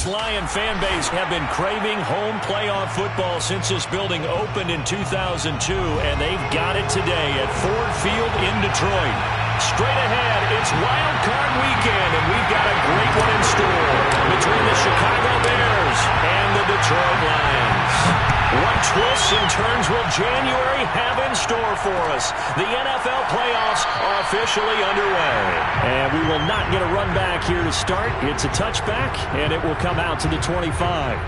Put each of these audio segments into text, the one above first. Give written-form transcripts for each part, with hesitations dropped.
This Lion fan base have been craving home playoff football since this building opened in 2002, and they've got it today at Ford Field in Detroit. Straight ahead, it's Wild Card Weekend, and we've got a great one in store between the Chicago Bears and the Detroit Lions. What twists and turns will January have in store for us? The NFL playoffs are officially underway. And we will not get a run back here to start. It's a touchback, and it will come out to the 25.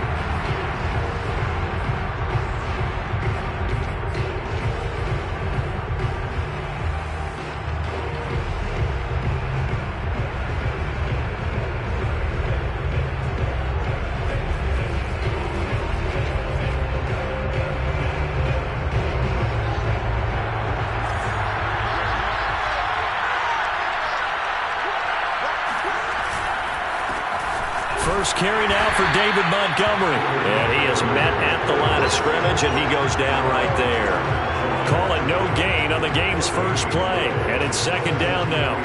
First carry now for David Montgomery. And he is met at the line of scrimmage, and he goes down right there. Call it no gain on the game's first play. And it's second down now.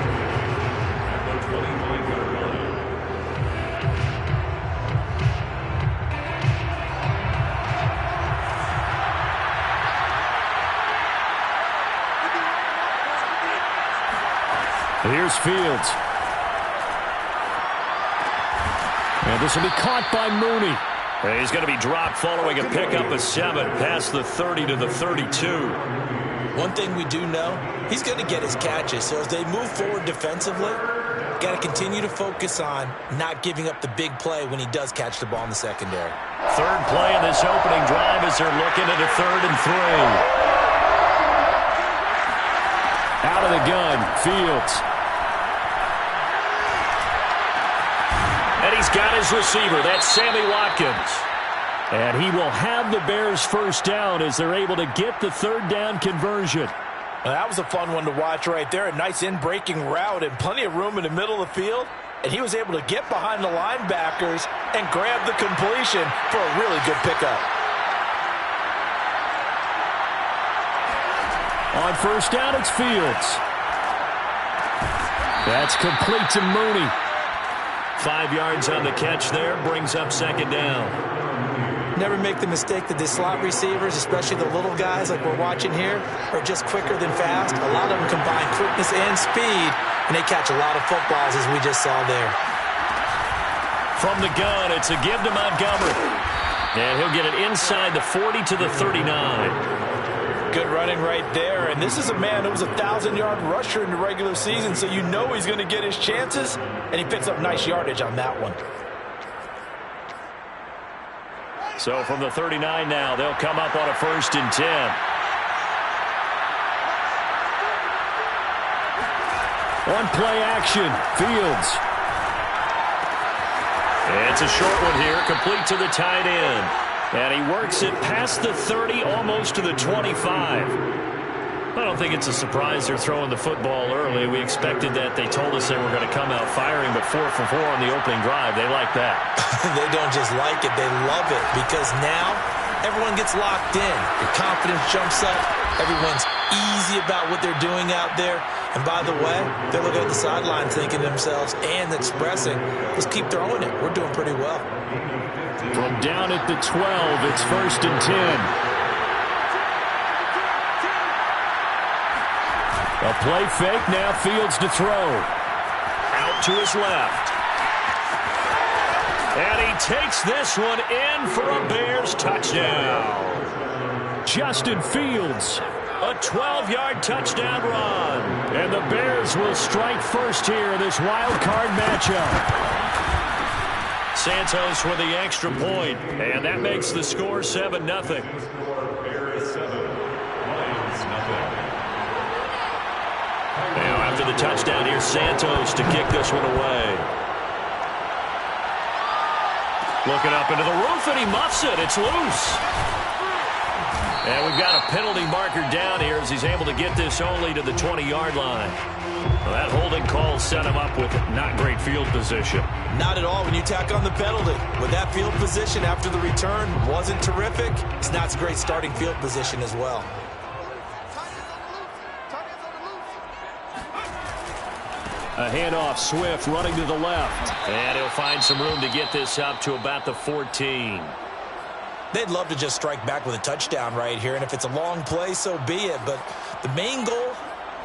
Here's Fields. And this will be caught by Mooney. And he's going to be dropped following a pickup of 7 past the 30 to the 32. One thing we do know, he's going to get his catches. So as they move forward defensively, got to continue to focus on not giving up the big play when he does catch the ball in the secondary. Third play of this opening drive as they're looking at a 3rd and 3. Out of the gun, Fields. And he's got his receiver. That's Sammy Watkins. And he will have the Bears first down as they're able to get the 3rd down conversion. Well, that was a fun one to watch right there. A nice in-breaking route and plenty of room in the middle of the field. And he was able to get behind the linebackers and grab the completion for a really good pickup. On first down, it's Fields. That's complete to Mooney. 5 yards on the catch there, brings up second down. Never make the mistake that the slot receivers, especially the little guys like we're watching here, are just quicker than fast. A lot of them combine quickness and speed, and they catch a lot of footballs, as we just saw there. From the gun, it's a give to Montgomery. And he'll get it inside the 40 to the 39. Good running right there, and this is a man who was a 1,000-yard rusher in the regular season, so you know he's going to get his chances, and he picks up nice yardage on that one. So from the 39 now, they'll come up on a 1st and 10. On play action, Fields. It's a short one here, complete to the tight end. And he works it past the 30, almost to the 25. I don't think it's a surprise they're throwing the football early. We expected that. They told us they were going to come out firing, but 4 for 4 on the opening drive. They like that. They don't just like it, they love it, because now everyone gets locked in. Your confidence jumps up. Everyone's easy about what they're doing out there. And by the way, they're looking at the sideline thinking to themselves and expressing, let's keep throwing it. We're doing pretty well. From down at the 12, it's 1st and 10. A play fake, now Fields to throw. Out to his left. And he takes this one in for a Bears touchdown. Justin Fields, a 12-yard touchdown run. And the Bears will strike first here in this wild card matchup. Santos with the extra point, and that makes the score 7-0. Now after the touchdown, here's Santos to kick this one away. Looking up into the roof, and he muffs it. It's loose. And we've got a penalty marker down here as he's able to get this only to the 20-yard line. Well, that holding call set him up with not great field position. Not at all when you tack on the penalty. With that field position after the return wasn't terrific, it's not a great starting field position as well. A handoff, Swift running to the left. And he'll find some room to get this up to about the 14. They'd love to just strike back with a touchdown right here, and if it's a long play, so be it. But the main goal,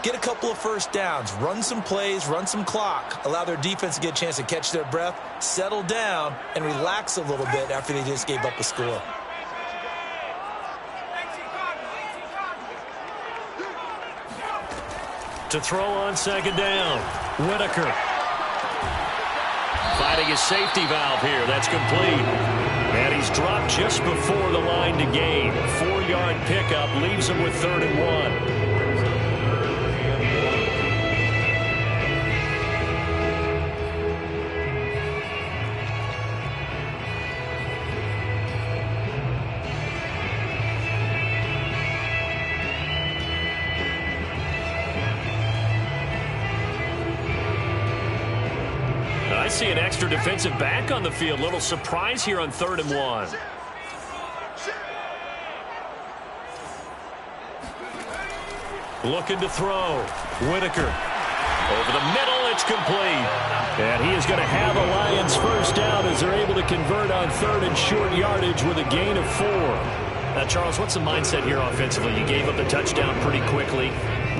get a couple of first downs, run some plays, run some clock, allow their defense to get a chance to catch their breath, settle down, and relax a little bit after they just gave up a score. To throw on second down, Whitaker. Fighting his safety valve here. That's complete. And he's dropped just before the line to gain. 4-yard pickup leaves him with 3rd and 1. I see an extra defensive back on the field. Little surprise here on 3rd and 1. Looking to throw. Whitaker. Over the middle, it's complete. And he is going to have a Lions first down as they're able to convert on 3rd and short yardage with a gain of 4. Now, Charles, what's the mindset here offensively? You gave up the touchdown pretty quickly.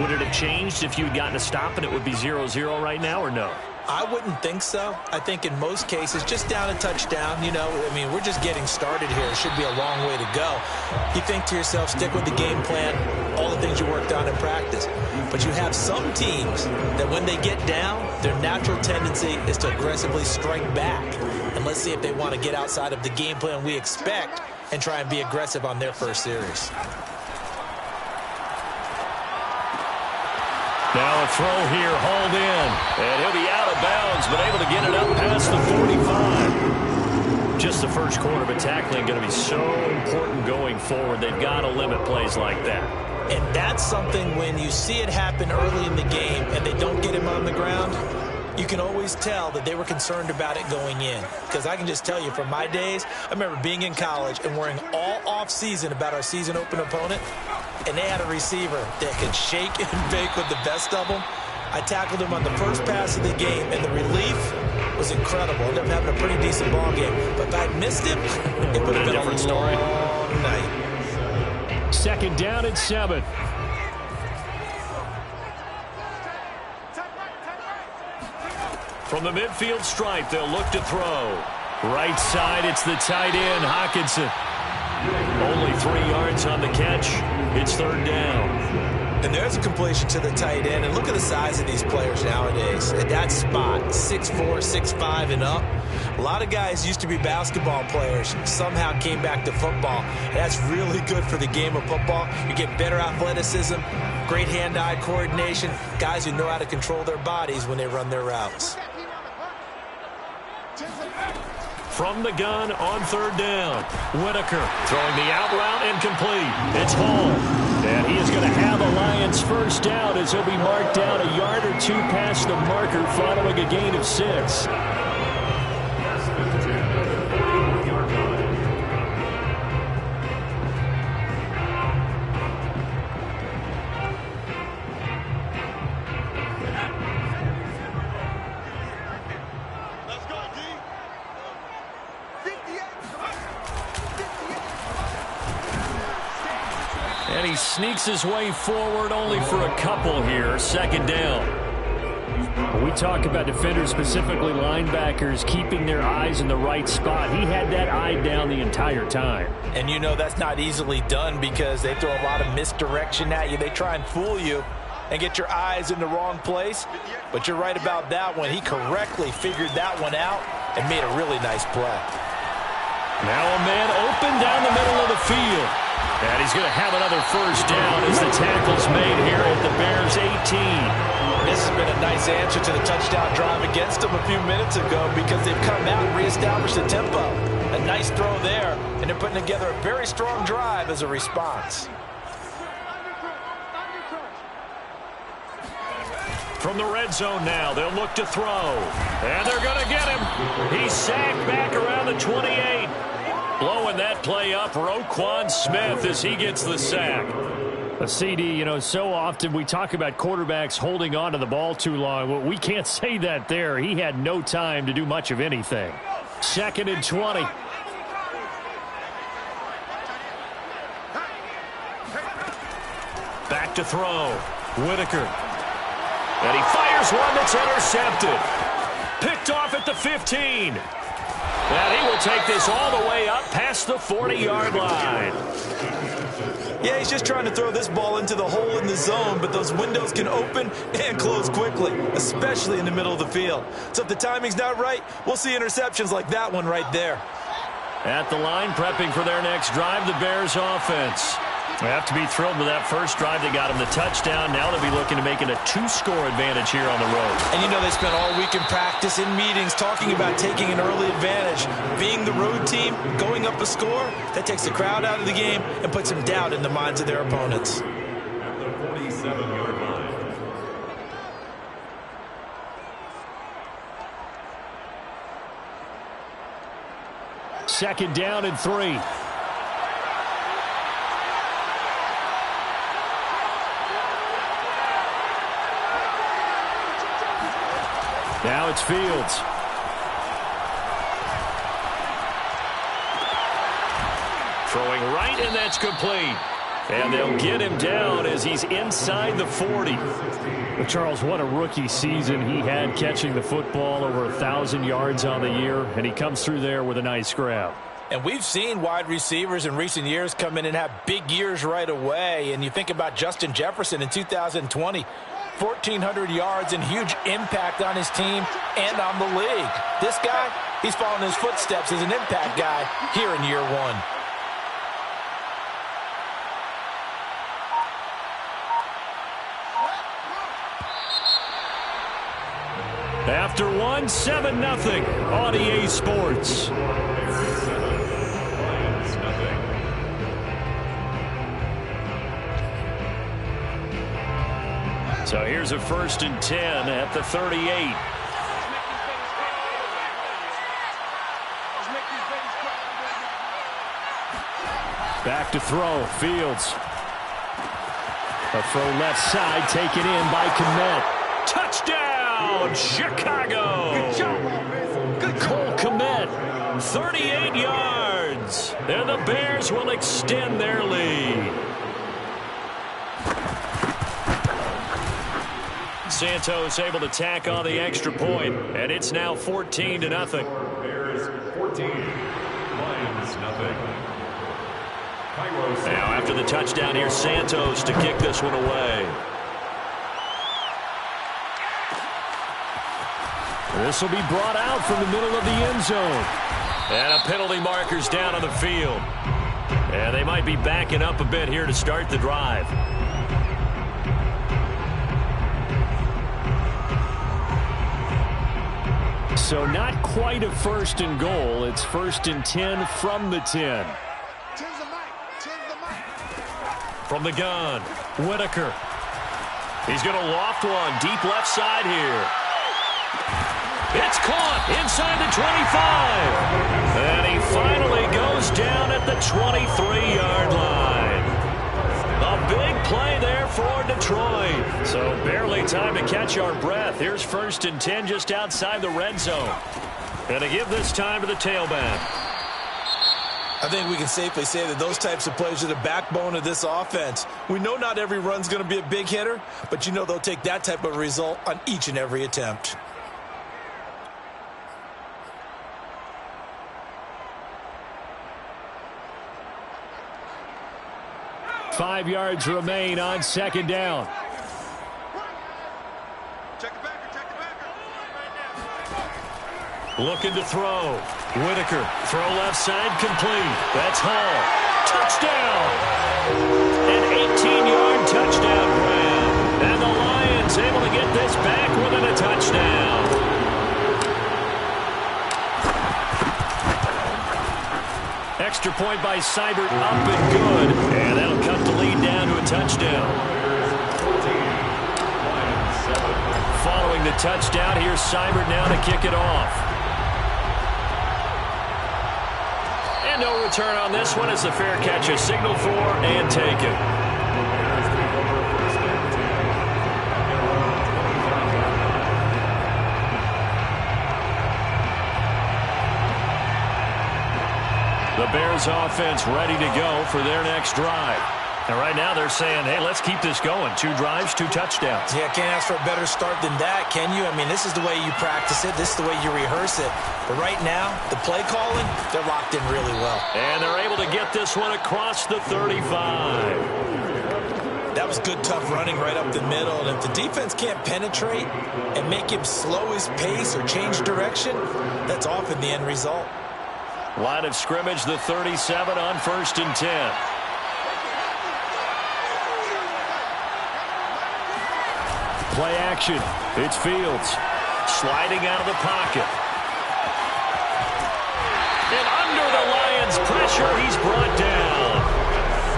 Would it have changed if you had gotten a stop and it would be 0-0 right now, or no? I wouldn't think so. I think in most cases, just down a touchdown, you know, I mean, we're just getting started here. It should be a long way to go. You think to yourself, stick with the game plan, all the things you worked on in practice. But you have some teams that when they get down, their natural tendency is to aggressively strike back. And let's see if they want to get outside of the game plan we expect and try and be aggressive on their first series. Now a throw here, hauled in. And he'll be out of bounds, but able to get it up past the 45. Just the first quarter, but tackling going to be so important going forward. They've got to limit plays like that. And that's something when you see it happen early in the game and they don't get him on the ground, you can always tell that they were concerned about it going in. Because I can just tell you from my days, I remember being in college and worrying all off-season about our season open opponent, and they had a receiver that could shake and bake with the best of them. I tackled him on the first pass of the game, and the relief was incredible. I ended up having a pretty decent ball game. But if I'd missed him, it would have been a different story. Long night. 2nd down and 7. From the midfield stripe, they'll look to throw. Right side, it's the tight end, Hockenson. Only 3 yards on the catch. It's 3rd down. And there's a completion to the tight end. And look at the size of these players nowadays. At that spot, 6'4", 6'5", and up. A lot of guys used to be basketball players, somehow came back to football. And that's really good for the game of football. You get better athleticism, great hand-eye coordination, guys who know how to control their bodies when they run their routes. From the gun on 3rd down, Whitaker throwing the out route incomplete. It's Hall. And he is going to have a Lions first down as he'll be marked down a yard or 2 past the marker following a gain of 6. And he sneaks his way forward only for a couple here. 2nd down. When we talk about defenders, specifically linebackers, keeping their eyes in the right spot, he had that eye down the entire time. And you know that's not easily done because they throw a lot of misdirection at you. They try and fool you and get your eyes in the wrong place. But you're right about that one. He correctly figured that one out and made a really nice play. Now a man open down the middle of the field. And he's going to have another first down as the tackle's made here at the Bears' 18. This has been a nice answer to the touchdown drive against them a few minutes ago because they've come out and reestablished the tempo. A nice throw there, and they're putting together a very strong drive as a response. From the red zone now, they'll look to throw. And they're going to get him. He's sacked back around the 28. Blowing that play up, Roquan Smith as he gets the sack. A CD, you know, so often we talk about quarterbacks holding on to the ball too long. Well, we can't say that there. He had no time to do much of anything. 2nd and 20. Back to throw. Whitaker. And he fires one that's intercepted. Picked off at the 15. And he will take this all the way up past the 40-yard line. Yeah, he's just trying to throw this ball into the hole in the zone, but those windows can open and close quickly, especially in the middle of the field. So if the timing's not right, we'll see interceptions like that one right there. At the line, prepping for their next drive, the Bears offense. They have to be thrilled with that first drive. They got him the touchdown. Now they'll be looking to make it a 2-score advantage here on the road. And you know they spent all week in practice, in meetings, talking about taking an early advantage. Being the road team, going up a score, that takes the crowd out of the game and puts some doubt in the minds of their opponents. At the 47-yard line. Second down and 3. Now it's Fields. Throwing right, and that's complete. And they'll get him down as he's inside the 40. Well, Charles, what a rookie season he had catching the football, over 1,000 yards on the year, and he comes through there with a nice grab. And we've seen wide receivers in recent years come in and have big years right away. And you think about Justin Jefferson in 2020. 1,400 yards and huge impact on his team and on the league. This guy, he's following his footsteps as an impact guy here in year 1. After 7-0 on EA Sports. So here's a 1st and 10 at the 38. Back to throw. Fields. A throw left side taken in by Kmet. Touchdown, Chicago. Good job, offense. Good Cole Kmet, 38 yards. And the Bears will extend their lead. Santos able to tack on the extra point, and it's now 14-0. Bears 14, Lions nothing. Now after the touchdown, here's Santos to kick this one away. This will be brought out from the middle of the end zone. And a penalty marker's down on the field. And they might be backing up a bit here to start the drive. So not quite a 1st and goal. It's 1st and 10 from the 10. From the gun, Whitaker. He's going to loft one deep left side here. It's caught inside the 25. And he finally goes down at the 23-yard line. A big play there for Detroit. So barely time to catch our breath. Here's 1st and 10 just outside the red zone. And to give this time to the tailback. I think we can safely say that those types of plays are the backbone of this offense. We know not every run's going to be a big hitter, but you know they'll take that type of result on each and every attempt. Five yards remain on 2nd down. Looking to throw. Whitaker, throw left side, complete. That's Hall. Touchdown! An 18-yard touchdown grab. And the Lions able to get this back within a touchdown. Extra point by Seibert, up and good. And that'll cut the lead down to a touchdown. Following the touchdown, here's Seibert now to kick it off. And no return on this one as the fair catch is signaled for and taken. Bears take over first and 10 at their own 25-yard line. The Bears offense ready to go for their next drive. And right now they're saying, hey, let's keep this going. 2 drives, 2 touchdowns. Yeah, can't ask for a better start than that, can you? I mean, this is the way you practice it. This is the way you rehearse it. But right now, the play calling, they're locked in really well. And they're able to get this one across the 35. That was good, tough running right up the middle. And if the defense can't penetrate and make him slow his pace or change direction, that's often the end result. Line of scrimmage, the 37 on first and 10. Play action. It's Fields. Sliding out of the pocket. And under the Lions' pressure, he's brought down.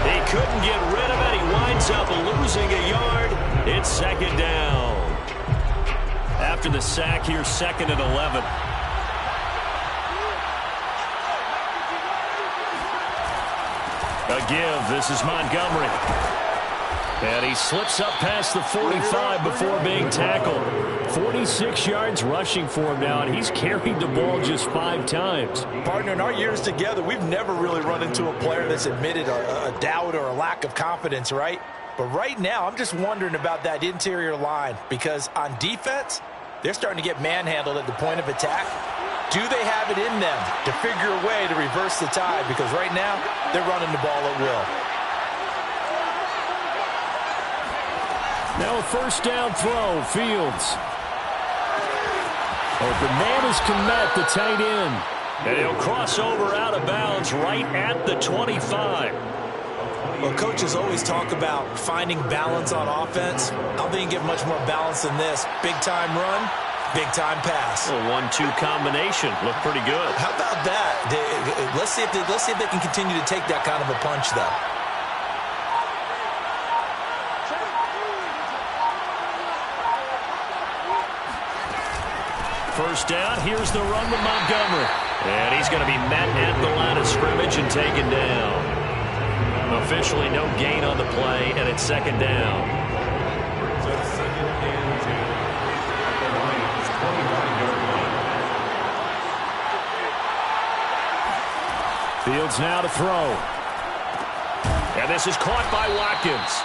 He couldn't get rid of it. He winds up losing a yard. It's second down. After the sack, here's 2nd and 11. A give. This is Montgomery. And he slips up past the 45 before being tackled. 46 yards rushing for him now, and he's carried the ball just 5 times. Partner, in our years together, we've never really run into a player that's admitted a doubt or a lack of confidence, right? But right now, I'm just wondering about that interior line, because on defense, they're starting to get manhandled at the point of attack. Do they have it in them to figure a way to reverse the tide? Because right now, they're running the ball at will. Now a first down throw, Fields. Open man is Kmet, the tight end. And he'll cross over out of bounds right at the 25. Well, coaches always talk about finding balance on offense. I don't think you get much more balance than this. Big-time run, big-time pass. A 1-2 combination. Looked pretty good. How about that? Let's see if they can continue to take that kind of a punch, though. First down, here's the run with Montgomery. And he's going to be met at the line of scrimmage and taken down. Officially no gain on the play, and it's second down. So 2nd and 10 at the Lions' 25-yard line. Fields now to throw. And this is caught by Watkins.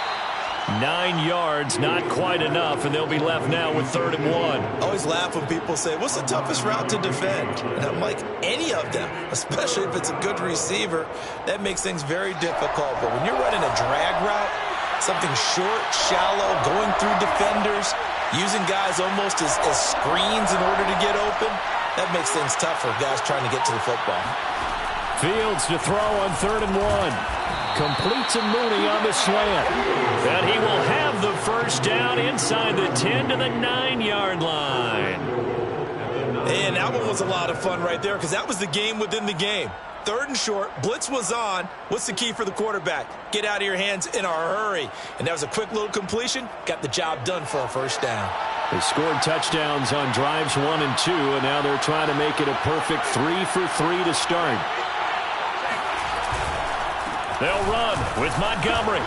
9 yards, not quite enough, and they'll be left now with 3rd and 1. I always laugh when people say, what's the toughest route to defend? And I'm like, any of them, especially if it's a good receiver, that makes things very difficult. But when you're running a drag route, something short, shallow, going through defenders, using guys almost as screens in order to get open, that makes things tough for guys trying to get to the football. Fields to throw on 3rd and 1. Completes a Mooney on the slant. And he will have the first down inside the 10 to the 9-yard line. And that one was a lot of fun right there, because that was the game within the game. 3rd and short, blitz was on. What's the key for the quarterback? Get out of your hands in a hurry. And that was a quick little completion. Got the job done for a first down. They scored touchdowns on drives 1 and 2, and now they're trying to make it a perfect 3 for 3 to start. They'll run with Montgomery.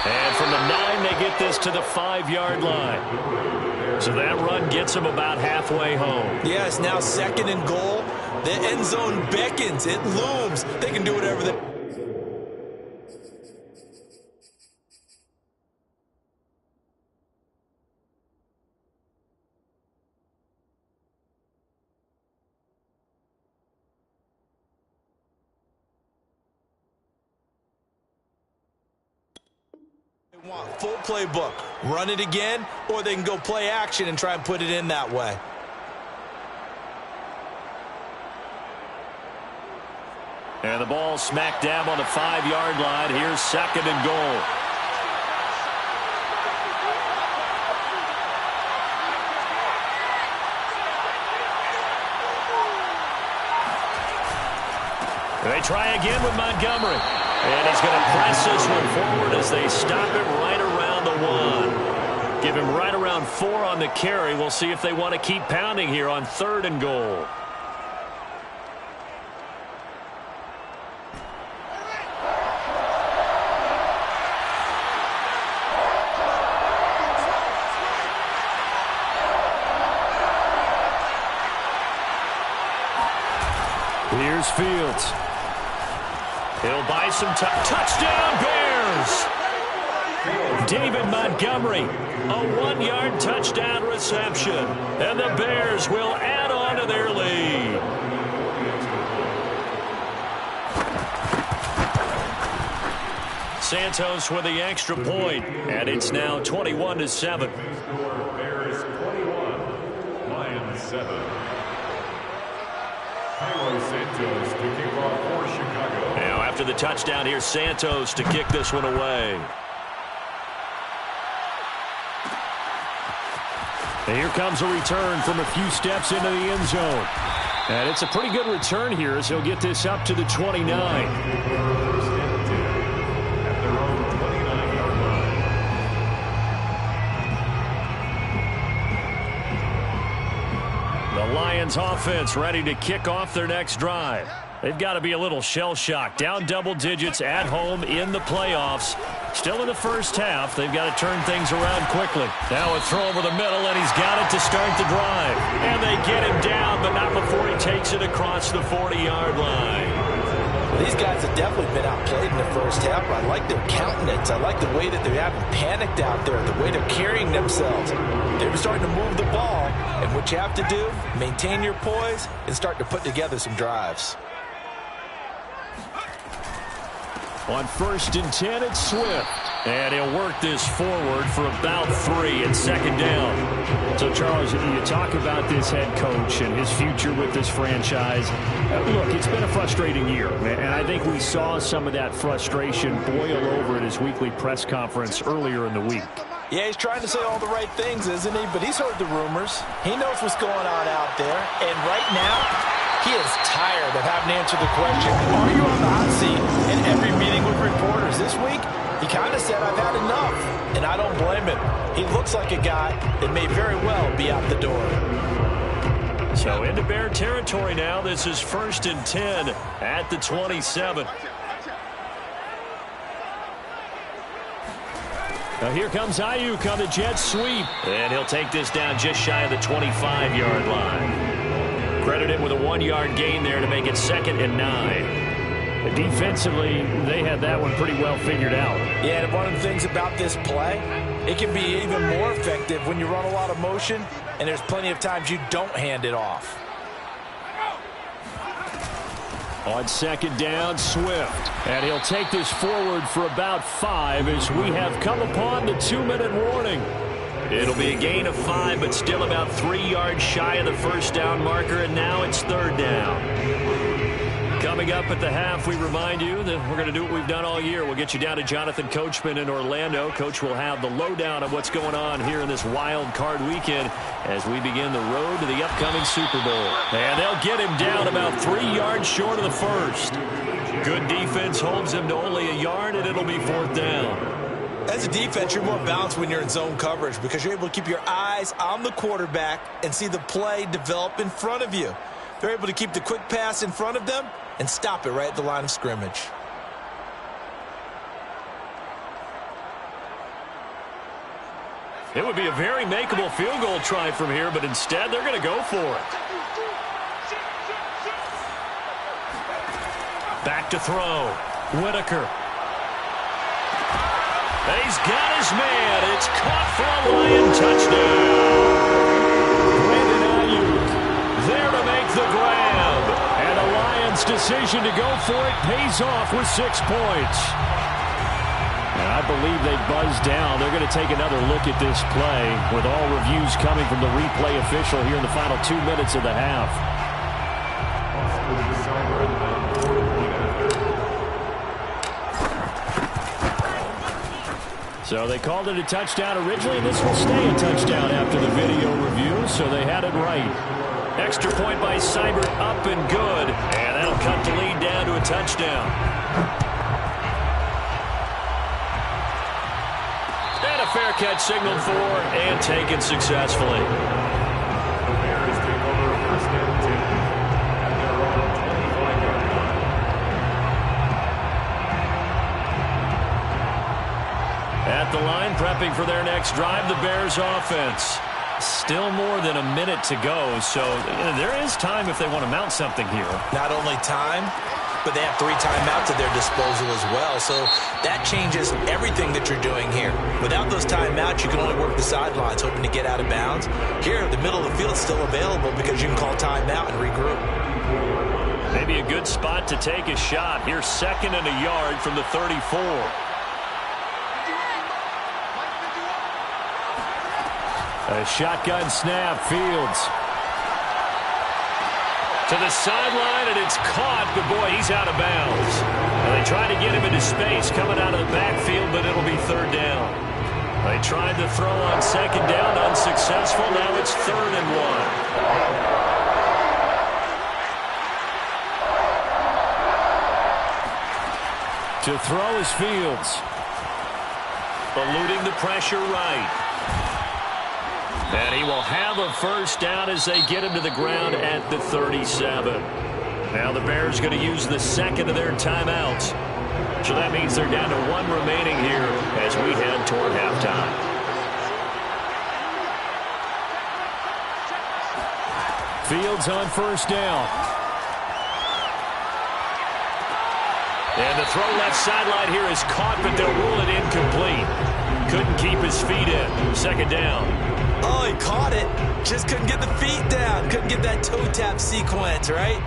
And from the 9, they get this to the 5-yard line. So that run gets them about halfway home. Yeah, it's now 2nd and goal. The end zone beckons. It looms. They can do whatever they... want. Full playbook. Run it again, or they can go play action and try and put it in that way. And the ball smack dab on the 5-yard line. Here's 2nd and goal. They try again with Montgomery. And he's going to press this one forward as they stop it right around the 1. Give him right around 4 on the carry. We'll see if they want to keep pounding here on 3rd and goal. Here's Fields. He'll buy some time. Touchdown, Bears! David Montgomery, a 1-yard touchdown reception. And the Bears will add on to their lead. Santos with the extra point, and it's now 21-7. Bears 21, Lions 7. Santos to kick off for Chicago. Now after the touchdown, here's Santos to kick this one away. And here comes a return from a few steps into the end zone. And it's a pretty good return here as he'll get this up to the 29. First and 10 at their own 29-yard line. The Lions offense ready to kick off their next drive. They've got to be a little shell-shocked. Down double digits at home in the playoffs. Still in the first half. They've got to turn things around quickly. Now a throw over the middle, and he's got it to start the drive. And they get him down, but not before he takes it across the 40-yard line. Well, these guys have definitely been outplayed in the first half. I like their countenance. I like the way that they haven't panicked out there, the way they're carrying themselves. They're starting to move the ball, and what you have to do, maintain your poise and start to put together some drives. On 1st and 10, it's Swift. And he'll work this forward for about 3 and second down. So, Charles, you talk about this head coach and his future with this franchise. Look, it's been a frustrating year, and I think we saw some of that frustration boil over at his weekly press conference earlier in the week. Yeah, he's trying to say all the right things, isn't he? But he's heard the rumors. He knows what's going on out there. And right now, he is tired of having to answer the question, are you on the hot seat? In every meeting with reporters this week, he kind of said, I've had enough. And I don't blame him. He looks like a guy that may very well be out the door. So into Bear territory now. This is 1st and 10 at the 27. Now here comes Ayuk on the jet sweep. And he'll take this down just shy of the 25-yard line. Credited with a 1-yard gain there to make it 2nd and 9. Defensively, they had that one pretty well figured out. Yeah, and one of the things about this play, it can be even more effective when you run a lot of motion, and there's plenty of times you don't hand it off. On 2nd down, Swift. And he'll take this forward for about 5 as we have come upon the 2-minute warning. It'll be a gain of 5, but still about 3 yards shy of the first down marker, and now it's 3rd down. Coming up at the half, we remind you that we're going to do what we've done all year. We'll get you down to Jonathan Coachman in Orlando. Coach will have the lowdown of what's going on here in this wild card weekend as we begin the road to the upcoming Super Bowl. And they'll get him down about 3 yards short of the first. Good defense holds him to only a yard, and it'll be 4th down. As a defense, you're more balanced when you're in zone coverage because you're able to keep your eyes on the quarterback and see the play develop in front of you. They're able to keep the quick pass in front of them and stop it right at the line of scrimmage. It would be a very makeable field goal try from here, but instead they're going to go for it. Back to throw. Whitaker. He's got his man. It's caught for a Lion touchdown. Brandon Ayuk there to make the grab. And the Lions' decision to go for it pays off with 6 points. And I believe they buzzed down. They're going to take another look at this play with all reviews coming from the replay official here in the final 2 minutes of the half. So they called it a touchdown originally, and this will stay a touchdown after the video review, so they had it right. Extra point by Seibert, up and good, and that'll cut the lead down to a touchdown. And a fair catch signaled for and taken successfully. The Bears take over 1st and 10 at their own 25-yard line. At the line, prepping for their next drive, the Bears offense. Still more than a minute to go, so there is time if they want to mount something here. Not only time, but they have 3 timeouts at their disposal as well, so that changes everything that you're doing here. Without those timeouts, you can only work the sidelines, hoping to get out of bounds. Here, the middle of the field is still available because you can call timeout and regroup. Maybe a good spot to take a shot. Here's 2nd and a yard from the 34. A shotgun snap, Fields. To the sideline, and it's caught, but boy, he's out of bounds. And they tried to get him into space coming out of the backfield, but it'll be 3rd down. They tried to throw on 2nd down, unsuccessful. Now it's 3rd and 1. To throw is Fields. Eluding the pressure right. And he will have a 1st down as they get him to the ground at the 37. Now the Bears going to use the 2nd of their timeouts. So that means they're down to 1 remaining here as we head toward halftime. Fields on 1st down. And the throw left sideline here is caught, but they'll rule it incomplete. Couldn't keep his feet in. 2nd down. Oh, he caught it. Just couldn't get the feet down. Couldn't get that toe tap sequence, right?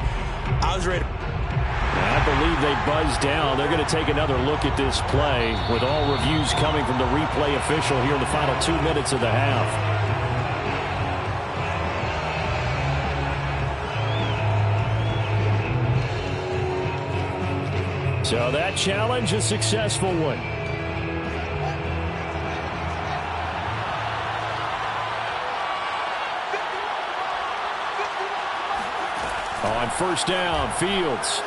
I was ready. I believe they buzzed down. They're going to take another look at this play with all reviews coming from the replay official here in the final 2 minutes of the half. So that challenge, a successful one. On 1st down, Fields.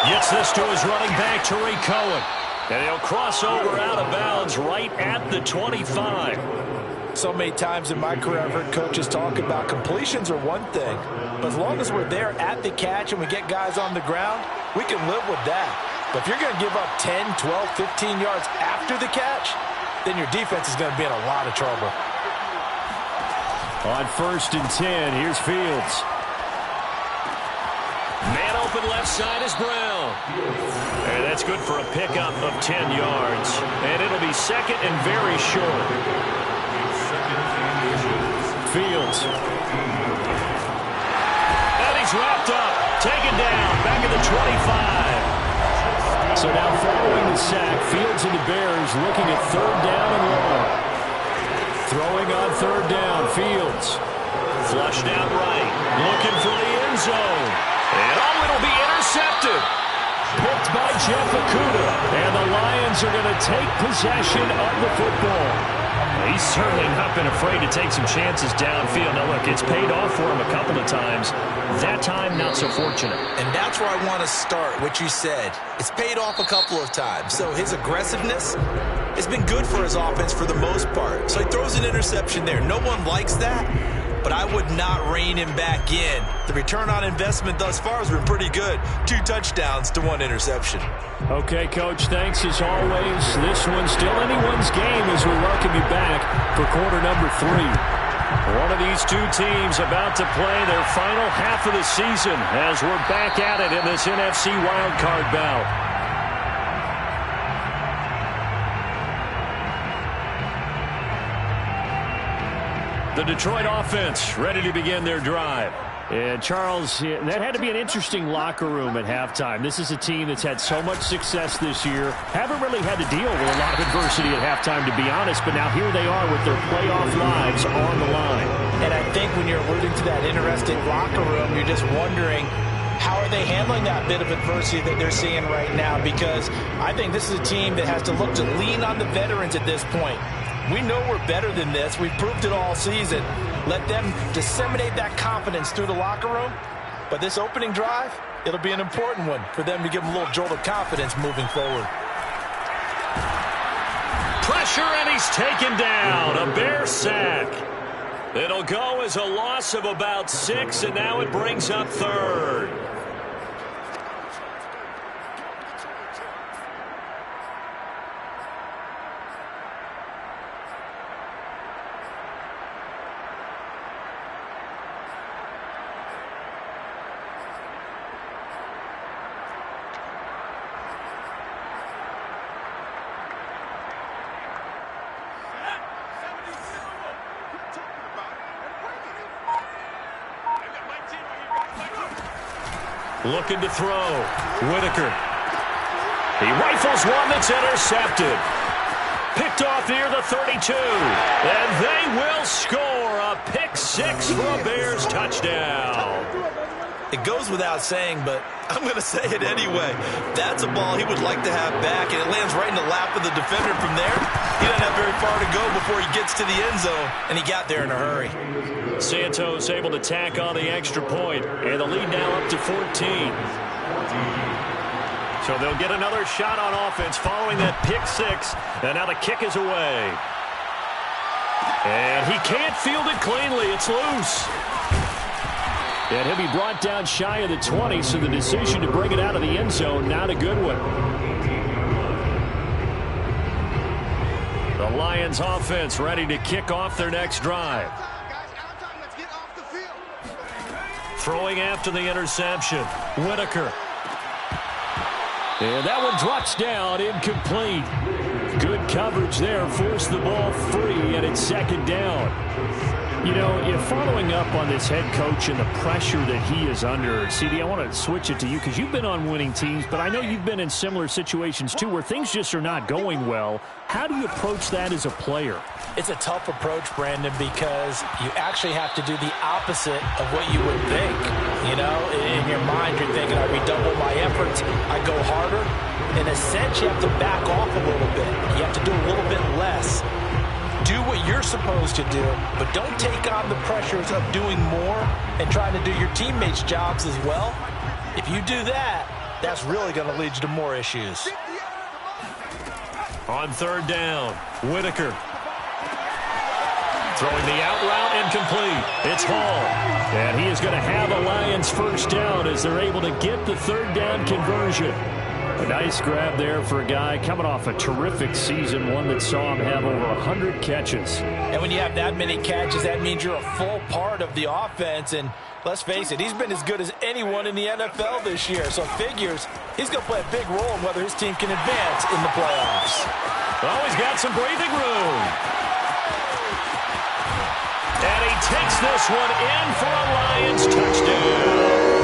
Gets this to his running back, Tariq Cohen. And he'll cross over out of bounds right at the 25. So many times in my career I've heard coaches talk about completions are one thing, but as long as we're there at the catch and we get guys on the ground, we can live with that. But if you're going to give up 10, 12, 15 yards after the catch, then your defense is going to be in a lot of trouble. On 1st and 10, here's Fields. Man open left side is Brown. And that's good for a pickup of 10 yards. And it'll be 2nd and very short. Fields. And he's wrapped up. Taken down. Back at the 25. So now following the sack, Fields and the Bears looking at 3rd down and 1. Throwing on 3rd down, Fields. Flushed out right. Looking for the end zone. And it'll be intercepted. Picked by Jeff Okudah. And the Lions are going to take possession of the football. He's certainly not been afraid to take some chances downfield. Now, look, it's paid off for him a couple of times. That time, not so fortunate. And that's where I want to start, what you said. It's paid off a couple of times. So his aggressiveness has been good for his offense for the most part. So he throws an interception there. No one likes that, but I would not rein him back in. The return on investment thus far has been pretty good. 2 touchdowns to 1 interception. Okay, Coach, thanks as always. This one's still anyone's game as we welcome you back for quarter number 3. One of these 2 teams about to play their final half of the season as we're back at it in this NFC wildcard bout. The Detroit offense ready to begin their drive. And, Charles, that had to be an interesting locker room at halftime. This is a team that's had so much success this year. Haven't really had to deal with a lot of adversity at halftime, to be honest, but now here they are with their playoff lives on the line. And I think when you're alluding to that interesting locker room, you're just wondering, how are they handling that bit of adversity that they're seeing right now? Because I think this is a team that has to look to lean on the veterans at this point. We know we're better than this. We've proved it all season. Let them disseminate that confidence through the locker room. But this opening drive, it'll be an important one for them to give them a little jolt of confidence moving forward. Pressure, and he's taken down. A Bear sack. It'll go as a loss of about 6, and now it brings up 3rd. Looking to throw. Whitaker. He rifles one that's intercepted. Picked off near the 32. And they will score a pick six for a Bears touchdown. It goes without saying, but I'm going to say it anyway. That's a ball he would like to have back, and it lands right in the lap of the defender from there. He doesn't have very far to go before he gets to the end zone, and he got there in a hurry. Santos able to tack on the extra point, and the lead now up to 14. So they'll get another shot on offense following that pick six, and now the kick is away. And he can't field it cleanly. It's loose. And he'll be brought down shy of the 20, so the decision to bring it out of the end zone, not a good one. The Lions offense ready to kick off their next drive. Throwing after the interception. Whitaker. And that one drops down, incomplete. Good coverage there, forced the ball free, and it's second down. You know, following up on this head coach and the pressure that he is under, CD, I want to switch it to you because you've been on winning teams, but I know you've been in similar situations too where things just are not going well. How do you approach that as a player? It's a tough approach, Brandon, because you actually have to do the opposite of what you would think. You know, in your mind, you're thinking, I redouble my efforts, I go harder. In a sense, you have to back off a little bit. You have to do a little bit less. Do what you're supposed to do, but don't take on the pressures of doing more and trying to do your teammates' jobs as well. If you do that, that's really going to lead you to more issues. On third down, Whitaker. Throwing the out route, incomplete. It's Hall. And he is going to have a Lions first down as they're able to get the third down conversion. A nice grab there for a guy coming off a terrific season, one that saw him have over 100 catches. And when you have that many catches, that means you're a full part of the offense. And let's face it, he's been as good as anyone in the NFL this year. So figures he's going to play a big role in whether his team can advance in the playoffs. Well, he's got some breathing room. And he takes this one in for a Lions touchdown.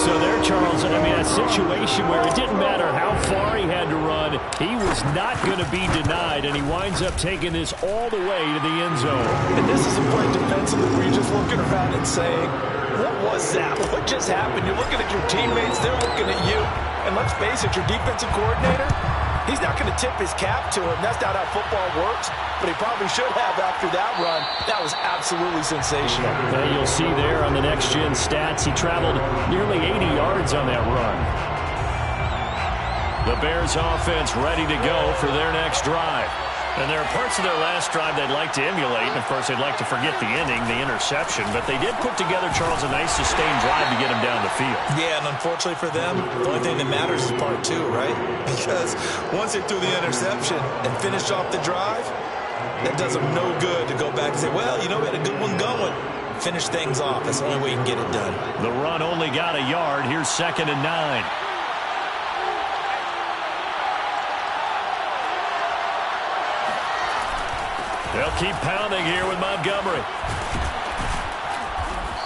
So there, Charles, I mean, a situation where it didn't matter how far he had to run, he was not going to be denied, and he winds up taking this all the way to the end zone. And this is a play defensively where you're just looking around and saying, what was that? What just happened? You're looking at your teammates, they're looking at you. And let's face it, your defensive coordinator, he's not going to tip his cap to him. That's not how football works, but he probably should have after that run. That was absolutely sensational. You'll see there on the next-gen stats, he traveled nearly 80 yards on that run. The Bears offense ready to go for their next drive. And there are parts of their last drive they'd like to emulate. And, of course, they'd like to forget the ending, the interception. But they did put together, Charles, a nice sustained drive to get him down the field. Yeah, and unfortunately for them, the only thing that matters is part two, right? Because once they threw the interception and finished off the drive, that does them no good to go back and say, well, you know, we had a good one going. Finish things off. That's the only way you can get it done. The run only got a yard. Here's 2nd and 9. They'll keep pounding here with Montgomery.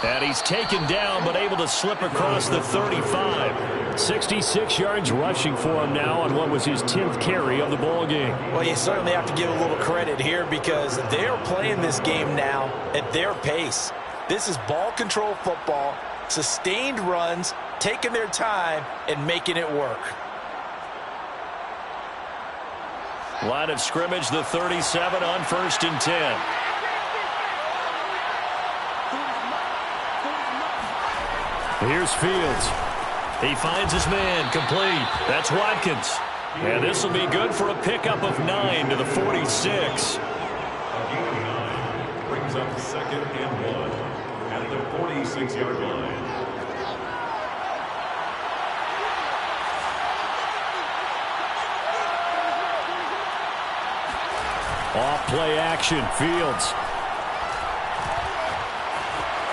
And he's taken down, but able to slip across the 35. 66 yards rushing for him now on what was his 10th carry of the ball game. Well, you certainly have to give a little credit here because they're playing this game now at their pace. This is ball control football, sustained runs, taking their time, and making it work. Line of scrimmage, the 37 on 1st and 10. Here's Fields. He finds his man, complete. That's Watkins. And this will be good for a pickup of 9 to the 46. Brings up 2nd and 1 at the 46-yard line. Off play action, Fields.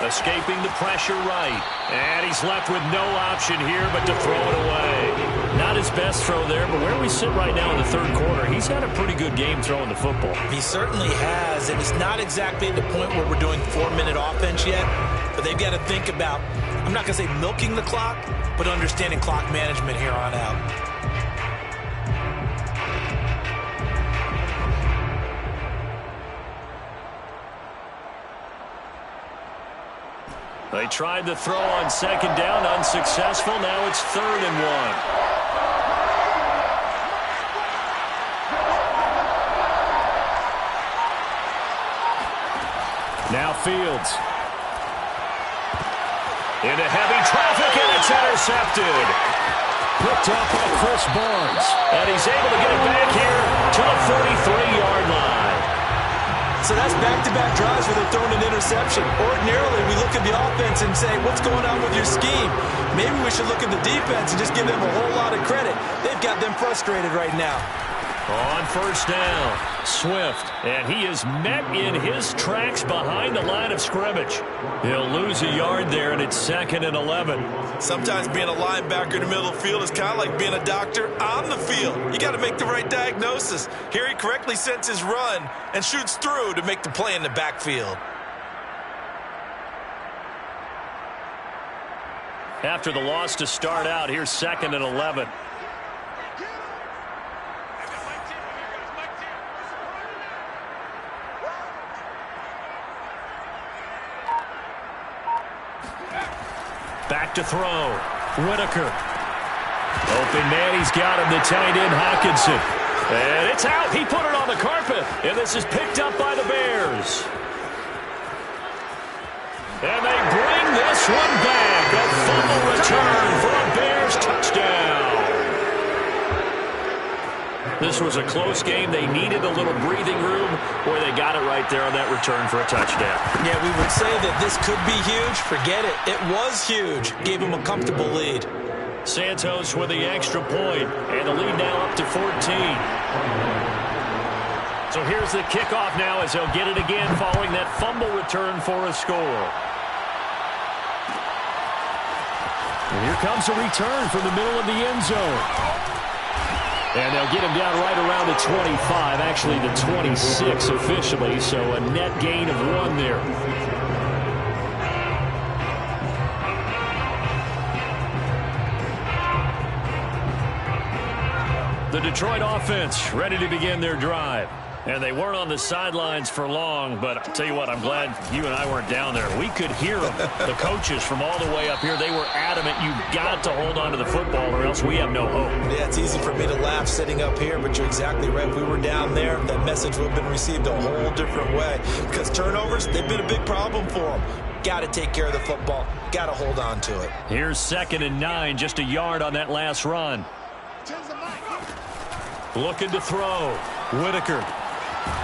Escaping the pressure right. And he's left with no option here but to throw it away. Not his best throw there, but where we sit right now in the 3rd quarter, he's had a pretty good game throwing the football. He certainly has, and it's not exactly at the point where we're doing 4-minute offense yet, but they've got to think about I'm not going to say milking the clock, but understanding clock management here on out. They tried the throw on second down, unsuccessful. Now it's 3rd and 1. Now Fields. Into heavy traffic, and it's intercepted. Picked up by Chris Barnes. And he's able to get it back here to the 43-yard line. So that's back-to-back drives where they're throwing an interception. Ordinarily, we look at the offense and say, what's going on with your scheme? Maybe we should look at the defense and just give them a whole lot of credit. They've got them frustrated right now. On first down, Swift, and he is met in his tracks behind the line of scrimmage. He'll lose a yard there, and it's 2nd and 11. Sometimes being a linebacker in the middle of the field is kind of like being a doctor on the field. You got to make the right diagnosis. Here he correctly sends his run and shoots through to make the play in the backfield. After the loss to start out, here's 2nd and 11. Back to throw. Whitaker. Open man, he's got him, the tight end, Hawkinson. And it's out. He put it on the carpet. And this is picked up by the Bears. And they bring this one back. A fumble return for a Bears touchdown. This was a close game. They needed a little breathing room. Boy, they got it right there on that return for a touchdown. Yeah, we would say that this could be huge. Forget it. It was huge. Gave him a comfortable lead. Santos with the extra point, and the lead now up to 14. So here's the kickoff now as they'll get it again following that fumble return for a score. And here comes a return from the middle of the end zone. And they'll get him down right around the 25, actually the 26 officially, so a net gain of 1 there. The Detroit offense ready to begin their drive. And they weren't on the sidelines for long, but I'll tell you what, I'm glad you and I weren't down there. We could hear them, the coaches from all the way up here. They were adamant, you've got to hold on to the football or else we have no hope. Yeah, it's easy for me to laugh sitting up here, but you're exactly right. If we were down there, that message would have been received a whole different way. Because turnovers, they've been a big problem for them. Got to take care of the football. Got to hold on to it. Here's 2nd and 9, just a yard on that last run. Looking to throw. Whitaker.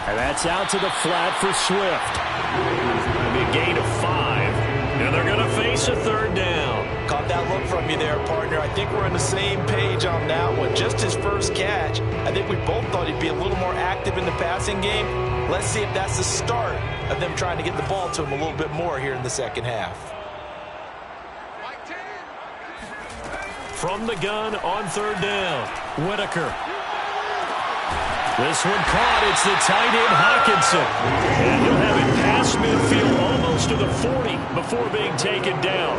And that's out to the flat for Swift. A big gain of 5. And they're going to face a 3rd down. Caught that look from you there, partner. I think we're on the same page on that one. Just his first catch. I think we both thought he'd be a little more active in the passing game. Let's see if that's the start of them trying to get the ball to him a little bit more here in the second half. From the gun on 3rd down. Whitaker. This one caught. It's the tight end, Hawkinson. And he'll have it past midfield almost to the 40 before being taken down.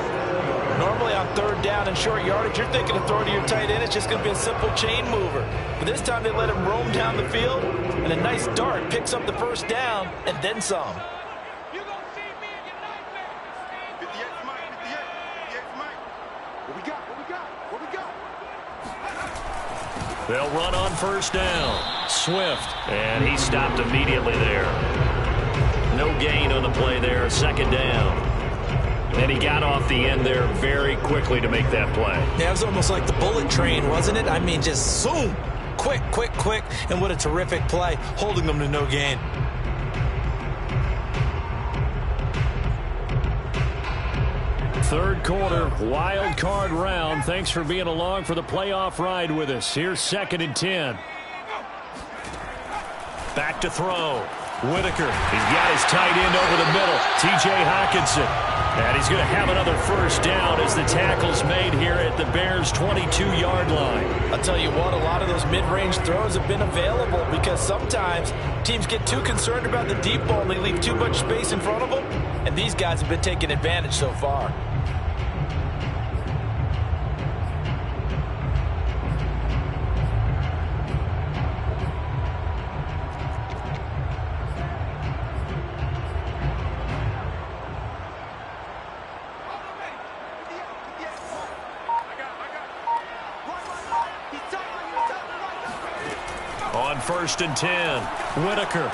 Normally on 3rd down and short yardage, you're thinking of throwing to your tight end. It's just going to be a simple chain mover. But this time they let him roam down the field, and a nice dart picks up the first down and then some. You're going to see me in your nightmares. 58, Mike, 58, Mike. What we got? What we got? What we got? They'll run on first down. Swift, and he stopped immediately there. No gain on the play there, 2nd down. And he got off the end there very quickly to make that play. Yeah, it was almost like the bullet train, wasn't it? I mean, just zoom. Quick, quick, quick. And what a terrific play, holding them to no gain. Third quarter, wild card round. Thanks for being along for the playoff ride with us. Here's 2nd and 10. Back to throw. Whitaker. He's got his tight end over the middle. T.J. Hawkinson. And he's going to have another first down as the tackle's made here at the Bears' 22-yard line. I'll tell you what, a lot of those mid-range throws have been available because sometimes teams get too concerned about the deep ball and they leave too much space in front of them. And these guys have been taking advantage so far. 1st and 10. Whitaker.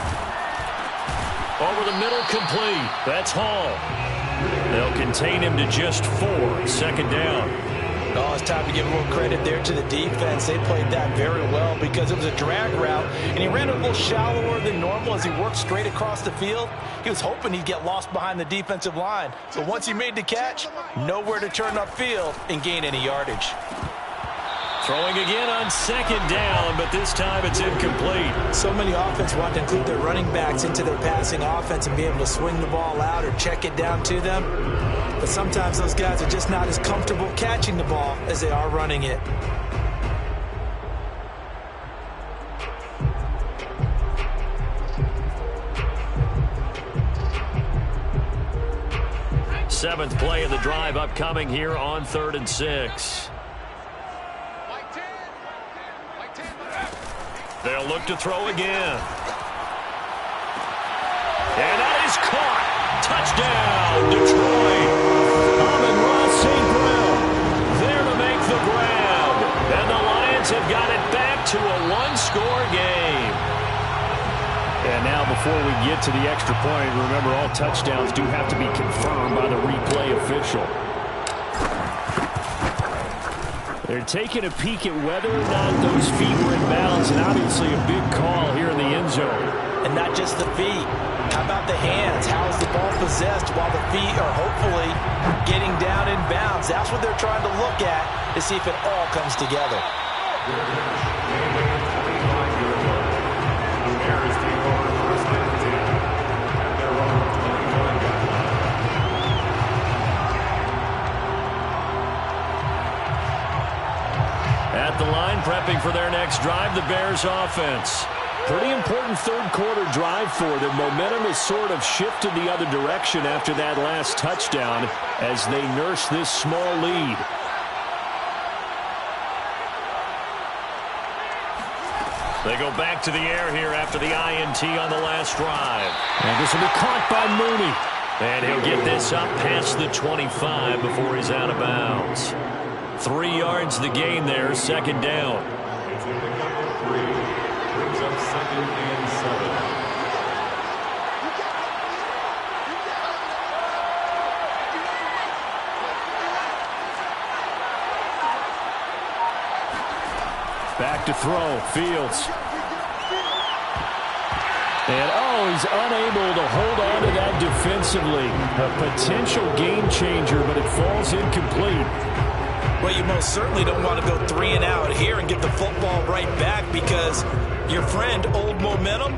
Over the middle, complete. That's Hall. They'll contain him to just 4. 2nd down. Oh, it's time to give a little credit there to the defense. They played that very well because it was a drag route, and he ran a little shallower than normal as he worked straight across the field. He was hoping he'd get lost behind the defensive line. But once he made the catch, nowhere to turn upfield and gain any yardage. Throwing again on 2nd down, but this time it's incomplete. So many offenses want to include their running backs into their passing offense and be able to swing the ball out or check it down to them. But sometimes those guys are just not as comfortable catching the ball as they are running it. Seventh play of the drive upcoming here on 3rd and 6. They'll look to throw again. And that is caught. Touchdown, Detroit. Amon-Ra St. Brown there to make the grab. And the Lions have got it back to a 1-score game. And now before we get to the extra point, remember all touchdowns do have to be confirmed by the replay official. They're taking a peek at whether or not those feet were in bounds, and obviously a big call here in the end zone. And not just the feet. How about the hands? How is the ball possessed while the feet are hopefully getting down in bounds? That's what they're trying to look at to see if it all comes together. At the line, prepping for their next drive, the Bears offense. Pretty important third-quarter drive for them. Momentum has sort of shifted the other direction after that last touchdown as they nurse this small lead. They go back to the air here after the INT on the last drive. And this will be caught by Mooney. And he'll get this up past the 25 before he's out of bounds. 3 yards the gain there, 2nd down. It's in the cover 3. Brings up 2nd and 7. Back to throw, Fields. And, he's unable to hold on to that defensively. A potential game changer, but it falls incomplete. Well, you most certainly don't want to go 3 and out here and get the football right back because your friend, Old Momentum,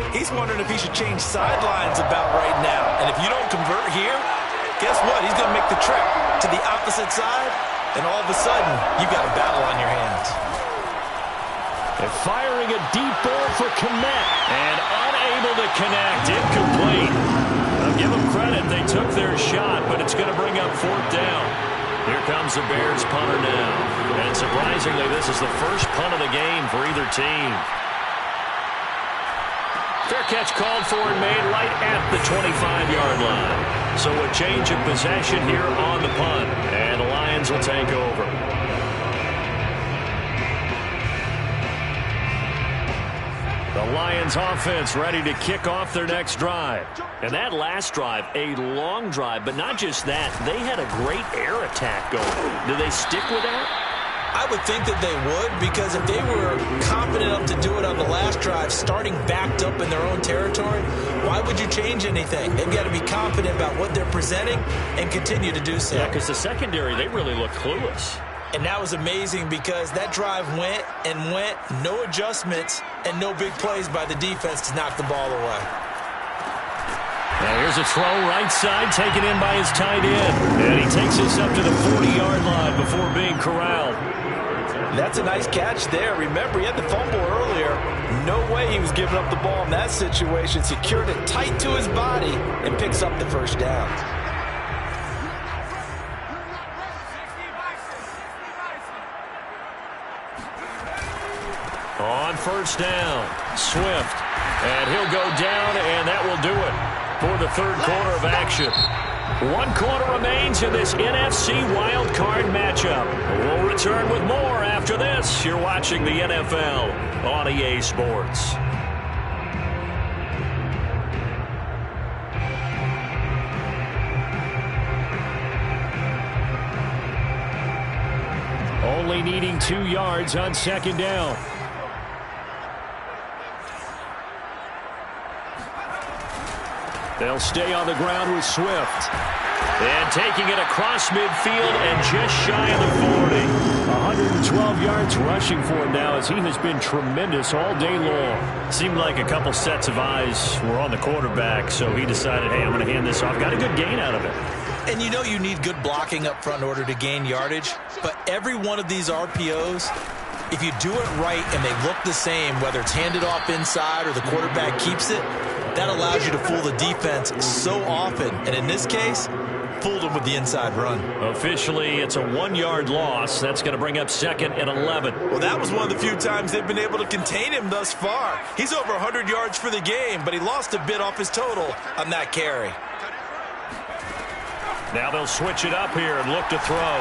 he's wondering if he should change sidelines about right now. And if you don't convert here, guess what? He's going to make the trip to the opposite side, and all of a sudden, you've got a battle on your hands. They're firing a deep ball for Kmet, and unable to connect. Incomplete. I'll give them credit. They took their shot, but it's going to bring up 4th down. Here comes the Bears punter now. And surprisingly, this is the first punt of the game for either team. Fair catch called for and made right at the 25-yard line. So a change of possession here on the punt. And the Lions will take over. The Lions offense ready to kick off their next drive. And that last drive, a long drive, but not just that. They had a great air attack going. Do they stick with that? I would think that they would, because if they were confident enough to do it on the last drive, starting backed up in their own territory, why would you change anything? They've got to be confident about what they're presenting and continue to do so. Yeah, because the secondary, they really look clueless. And that was amazing because that drive went and went, no adjustments, and no big plays by the defense to knock the ball away. Now here's a throw right side, taken in by his tight end. And he takes this up to the 40-yard line before being corralled. That's a nice catch there. Remember, he had the fumble earlier. No way he was giving up the ball in that situation. Secured it tight to his body and picks up the 1st down. On 1st down, Swift. And he'll go down, and that will do it for the 3rd quarter of action. One quarter remains in this NFC wildcard matchup. We'll return with more after this. You're watching the NFL on EA Sports. Only needing 2 yards on second down. They'll stay on the ground with Swift. And taking it across midfield and just shy of the 40. 112 yards rushing for him now as he has been tremendous all day long. Seemed like a couple sets of eyes were on the quarterback, so he decided, hey, I'm going to hand this off. Got a good gain out of it. And you know you need good blocking up front in order to gain yardage, but every one of these RPOs, if you do it right and they look the same, whether it's handed off inside or the quarterback keeps it, that allows you to fool the defense so often. And in this case, fooled them with the inside run. Officially, it's a 1-yard loss. That's going to bring up 2nd and 11. Well, that was one of the few times they've been able to contain him thus far. He's over 100 yards for the game, but he lost a bit off his total on that carry. Now they'll switch it up here and look to throw.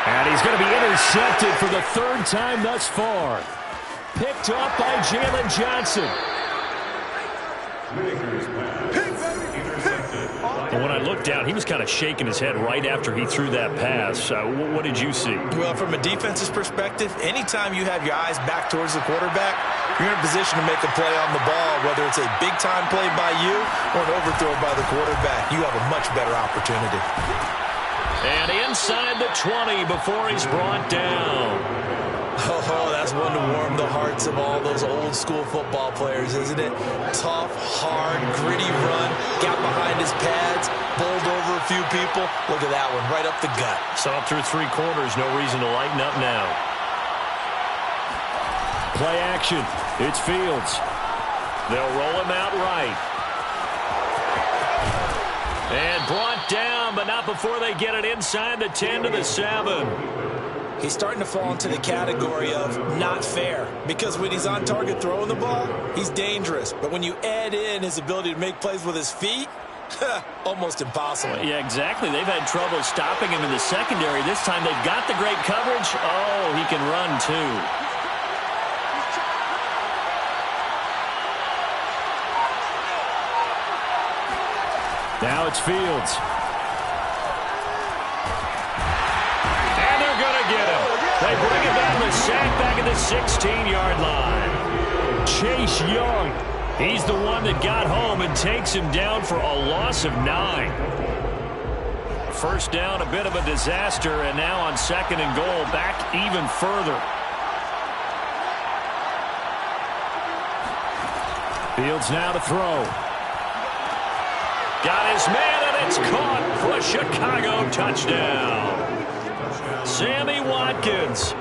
And he's going to be intercepted for the 3rd time thus far. Picked up by Jalen Johnson. And when I looked down, he was kind of shaking his head right after he threw that pass. What did you see? Well, from a defense's perspective, anytime you have your eyes back towards the quarterback, you're in a position to make a play on the ball, whether it's a big-time play by you or an overthrow by the quarterback. You have a much better opportunity. And inside the 20 before he's brought down. Oh, that's one to warm the hearts of all those old-school football players, isn't it? Tough, hard, gritty run, got behind his pads, bowled over a few people. Look at that one, right up the gut. So up through 3 quarters, no reason to lighten up now. Play action. It's Fields. They'll roll him out right. And brought down, but not before they get it inside the 10 to the 7. He's starting to fall into the category of not fair, because when he's on target throwing the ball, he's dangerous. But when you add in his ability to make plays with his feet, almost impossible. Yeah, exactly. They've had trouble stopping him in the secondary. This time they've got the great coverage. Oh, he can run too. Now it's Fields. They bring it down the sack back at the 16-yard line. Chase Young, he's the one that got home and takes him down for a loss of 9. First down, a bit of a disaster, and now on 2nd and goal, back even further. Fields now to throw. Got his man, and it's caught for a Chicago touchdown. Sammy Watkins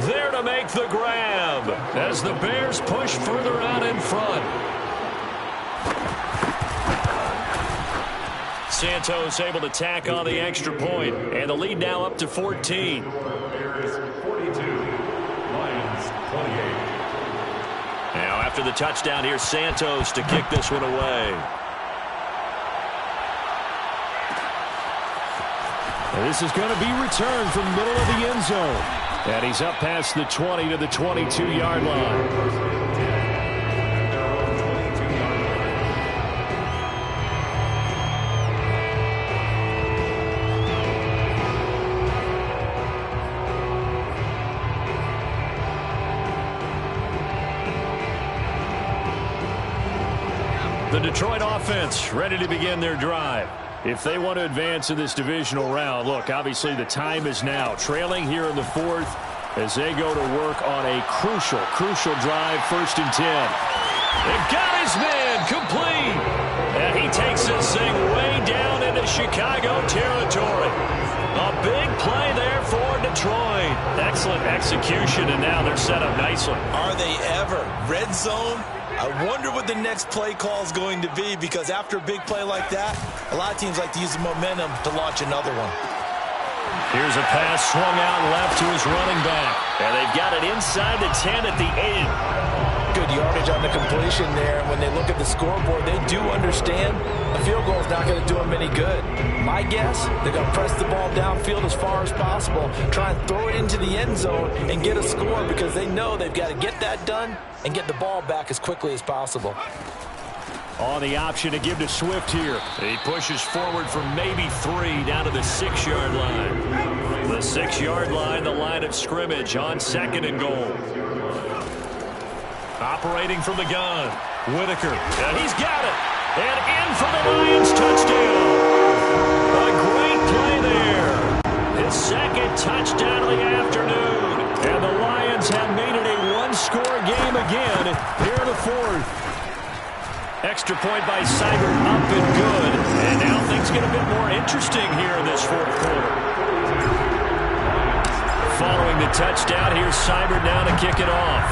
there to make the grab as the Bears push further out in front. Santos able to tack on the extra point, and the lead now up to 14. Bears 42, Lions 28. Now after the touchdown, here's Santos to kick this one away. This is going to be returned from the middle of the end zone. And he's up past the 20 to the 22-yard line. The Detroit offense ready to begin their drive. If they want to advance in this divisional round, look, obviously the time is now. Trailing here in the 4th as they go to work on a crucial drive, 1st and 10. They got his man complete. And he takes this thing way down into Chicago territory. A big play there for Detroit. Excellent execution, and now they're set up nicely. Are they ever? Red zone? I wonder what the next play call is going to be, because after a big play like that, a lot of teams like to use the momentum to launch another one. Here's a pass swung out left to his running back. And they've got it inside the 10 at the 8. good yardage on the completion there. And when they look at the scoreboard, they do understand a field goal is not going to do them any good. My guess, they're going to press the ball downfield as far as possible, try and throw it into the end zone and get a score because they know they've got to get that done and get the ball back as quickly as possible. On the option to give to Swift here. He pushes forward for maybe 3 down to the 6-yard line. The 6-yard line, the line of scrimmage on 2nd and goal. Operating from the gun, Whitaker. And he's got it. And in for the Lions touchdown. A great play there. His 2nd touchdown of the afternoon. And the Lions have made it a one-score game again here in the 4th. Extra point by Seibert, up and good. And now things get a bit more interesting here in this 4th quarter. Following the touchdown, here's Seibert now to kick it off.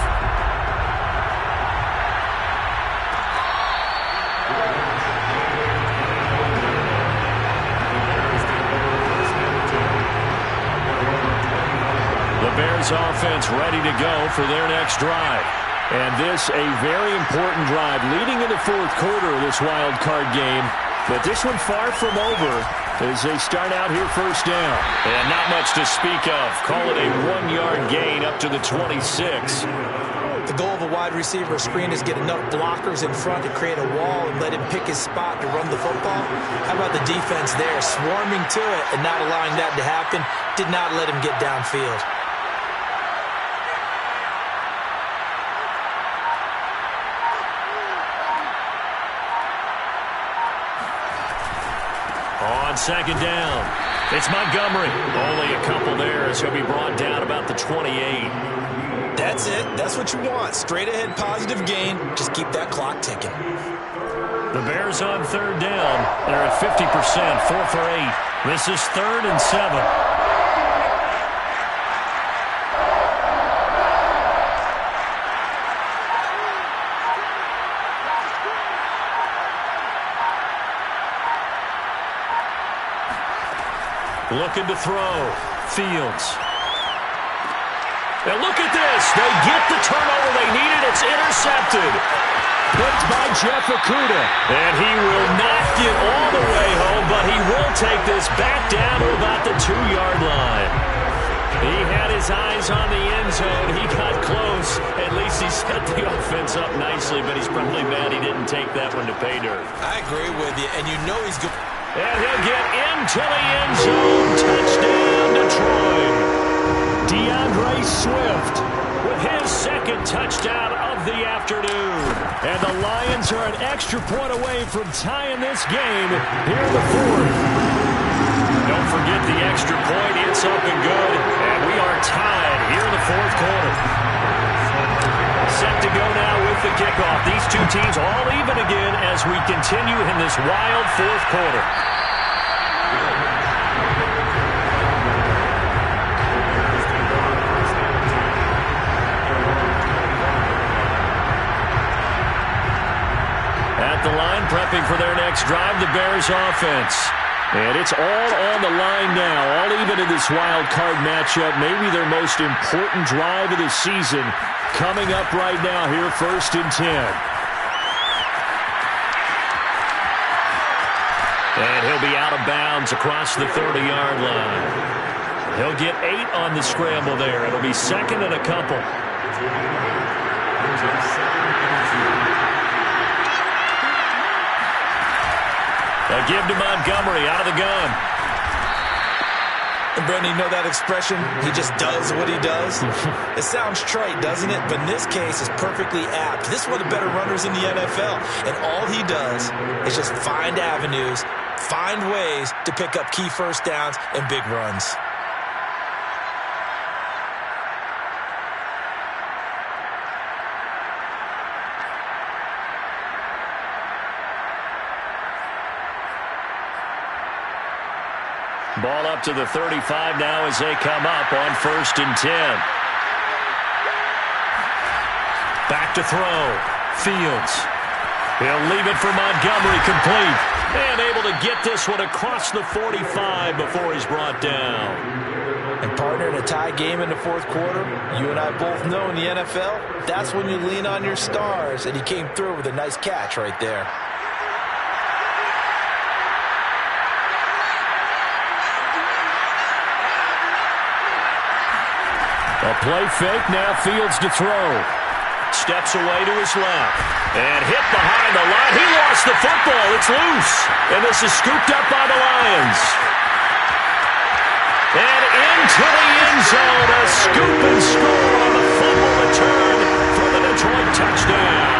The Bears offense ready to go for their next drive. And this a very important drive leading in the 4th quarter of this wild card game. But this one far from over as they start out here first down. And not much to speak of. Call it a 1-yard gain up to the 26. The goal of a wide receiver screen is get enough blockers in front to create a wall and let him pick his spot to run the football. How about the defense there, swarming to it and not allowing that to happen? Did not let him get downfield. On 2nd down, it's Montgomery. Only a couple there as he'll be brought down about the 28. That's it. That's what you want. Straight ahead, positive gain. Just keep that clock ticking. The Bears on 3rd down. They're at 50%, 4 for 8. This is 3rd and 7. Looking to throw. Fields. And look at this. They get the turnover they needed. It's intercepted. Picked by Jeff Okudah. And he will not get all the way home, but he will take this back down to about the 2-yard line. He had his eyes on the end zone. He got close. At least he set the offense up nicely, but he's probably mad he didn't take that one to pay dirt. I agree with you, and you know he's good. And he'll get into the end zone. Touchdown, Detroit. DeAndre Swift with his 2nd touchdown of the afternoon. And the Lions are an extra point away from tying this game here in the 4th. Don't forget the extra point. It's up and good. And we are tied here in the 4th quarter. Set to go now with the kickoff. These two teams all even again as we continue in this wild 4th quarter. At the line, prepping for their next drive, the Bears offense. And it's all on the line now, all even in this wild card matchup. Maybe their most important drive of the season coming up right now here, 1st and 10. And he'll be out of bounds across the 30-yard line. He'll get 8 on the scramble there. It'll be 2nd and a couple. A give to Montgomery out of the gun. And Brandon, you know that expression? He just does what he does. It sounds trite, doesn't it? But in this case, it's perfectly apt. This is one of the better runners in the NFL. And all he does is just find avenues, find ways to pick up key first downs and big runs. Ball up to the 35 now as they come up on 1st and 10. Back to throw. Fields. He'll leave it for Montgomery, complete. And able to get this one across the 45 before he's brought down. And partner, in a tie game in the fourth quarter, you and I both know in the NFL, that's when you lean on your stars, and he came through with a nice catch right there. A play fake, now Fields to throw. Steps away to his left. And hit behind the line. He lost the football. It's loose. And this is scooped up by the Lions. And into the end zone. A scoop and score on the fumble return for the Detroit touchdown.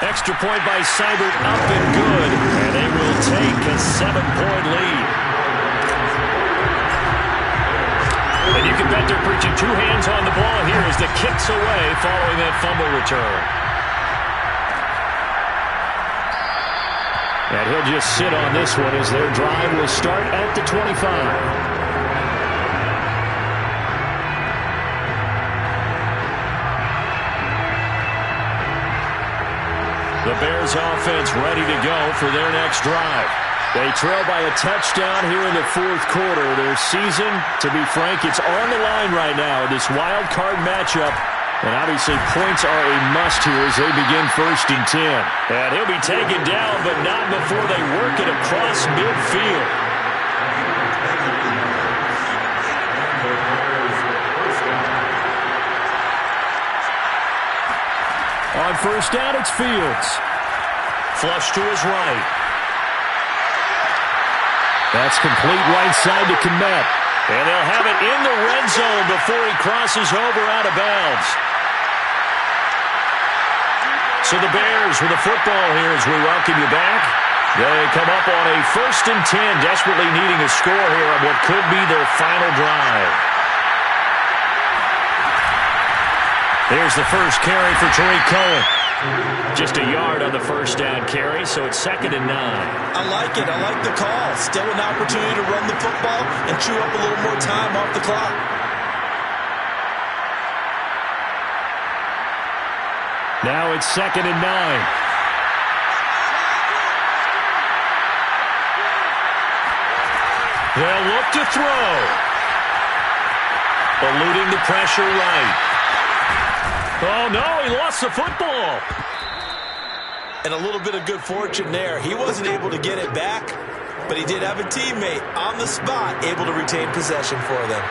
Extra point by Seibert, up and good. And they will take a 7-point lead. And you can bet they're preaching two hands on the ball here as the kick's away following that fumble return. And he'll just sit on this one as their drive will start at the 25. The Bears offense ready to go for their next drive. They trail by a touchdown here in the fourth quarter. Their season, to be frank, it's on the line right now in this wild card matchup. And obviously points are a must here as they begin 1st and 10. And he'll be taken down, but not before they work it across midfield. On 1st down, it's Fields. Flush to his right. That's complete right side to Kmet. And they'll have it in the red zone before he crosses over out of bounds. So the Bears with the football here as we welcome you back. They come up on a 1st and 10, desperately needing a score here on what could be their final drive. There's the first carry for Tariq Cohen. Just a yard on the 1st down carry, so it's 2nd and 9. I like it. I like the call. Still an opportunity to run the football and chew up a little more time off the clock. Now it's 2nd and 9. They'll look to throw. Eluding the pressure right. Oh, no, he lost the football. And a little bit of good fortune there. He wasn't able to get it back, but he did have a teammate on the spot able to retain possession for them.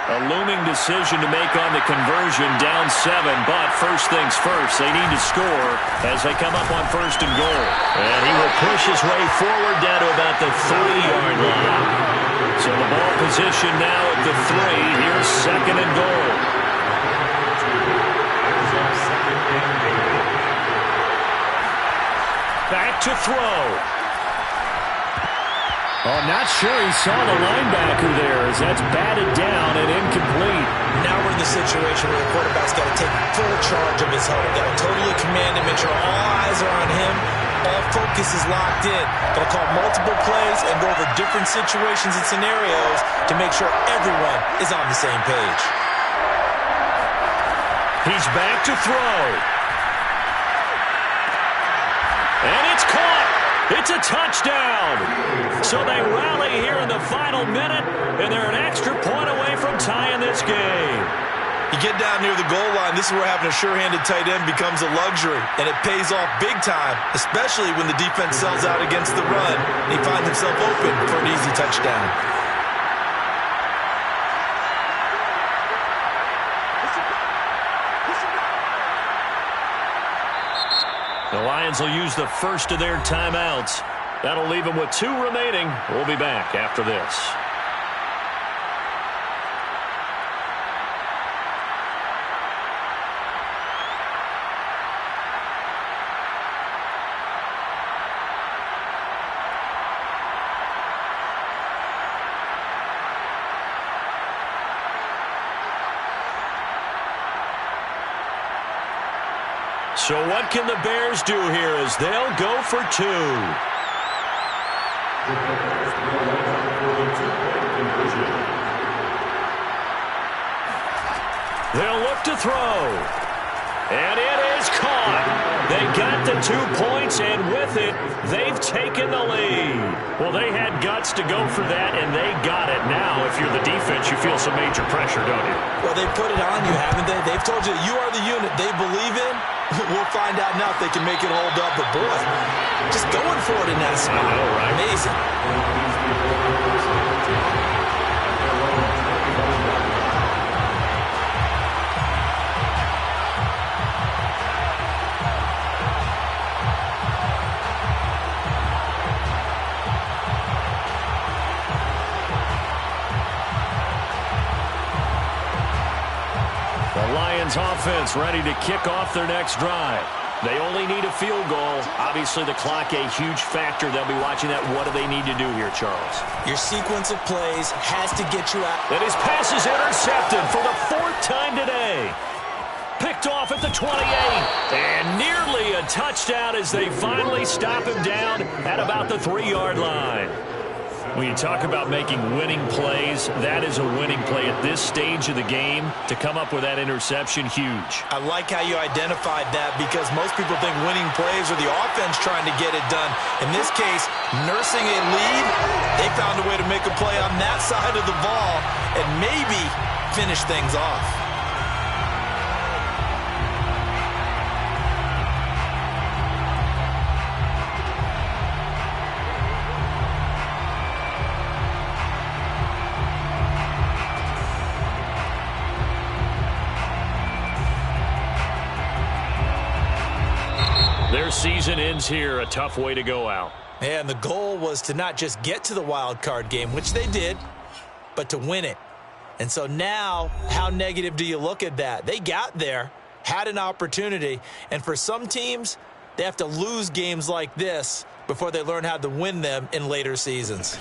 A looming decision to make on the conversion, down 7, but first things first, they need to score as they come up on 1st and goal. And he will push his way forward down to about the 3-yard line. So the ball position now at the 3. Here's 2nd and goal. Back to throw. Oh, not sure he saw the linebacker there as that's batted down and incomplete. Now we're in the situation where the quarterback's got to take full charge of his huddle. Got to totally command it, make sure all eyes are on him. All focus is locked in. Got to call multiple plays and go over different situations and scenarios to make sure everyone is on the same page. He's back to throw. And it's caught. It's a touchdown. So they rally here in the final minute, and they're an extra point away from tying this game. You get down near the goal line, this is where having a sure-handed tight end becomes a luxury, and it pays off big time, especially when the defense sells out against the run, and he finds himself open for an easy touchdown. The Lions will use the first of their timeouts. That'll leave them with 2 remaining. We'll be back after this. So what can the Bears do here as they'll go for 2? They'll look to throw. And it is caught. They got the 2 points, and with it, they've taken the lead. Well, they had guts to go for that, and they got it. Now, if you're the defense, you feel some major pressure, don't you? Well, they put it on you, haven't they? They've told you you are the unit they believe in. We'll find out now if they can make it hold up. But, boy, just going for it in that spot. I know, right? Amazing. The Lions offense ready to kick off their next drive. They only need a field goal. Obviously, the clock a huge factor. They'll be watching that. What do they need to do here, Charles? Your sequence of plays has to get you out. And his pass is intercepted for the 4th time today. Picked off at the 28. And nearly a touchdown as they finally stop him down at about the 3-yard line. When you talk about making winning plays, that is a winning play at this stage of the game. To come up with that interception, huge. I like how you identified that because most people think winning plays are the offense trying to get it done. In this case, nursing a lead, they found a way to make a play on that side of the ball and maybe finish things off. Their season ends here. A tough way to go out. And the goal was to not just get to the wild card game, which they did, but to win it. And so now, how negative do you look at that? They got there, had an opportunity, and for some teams, they have to lose games like this before they learn how to win them in later seasons.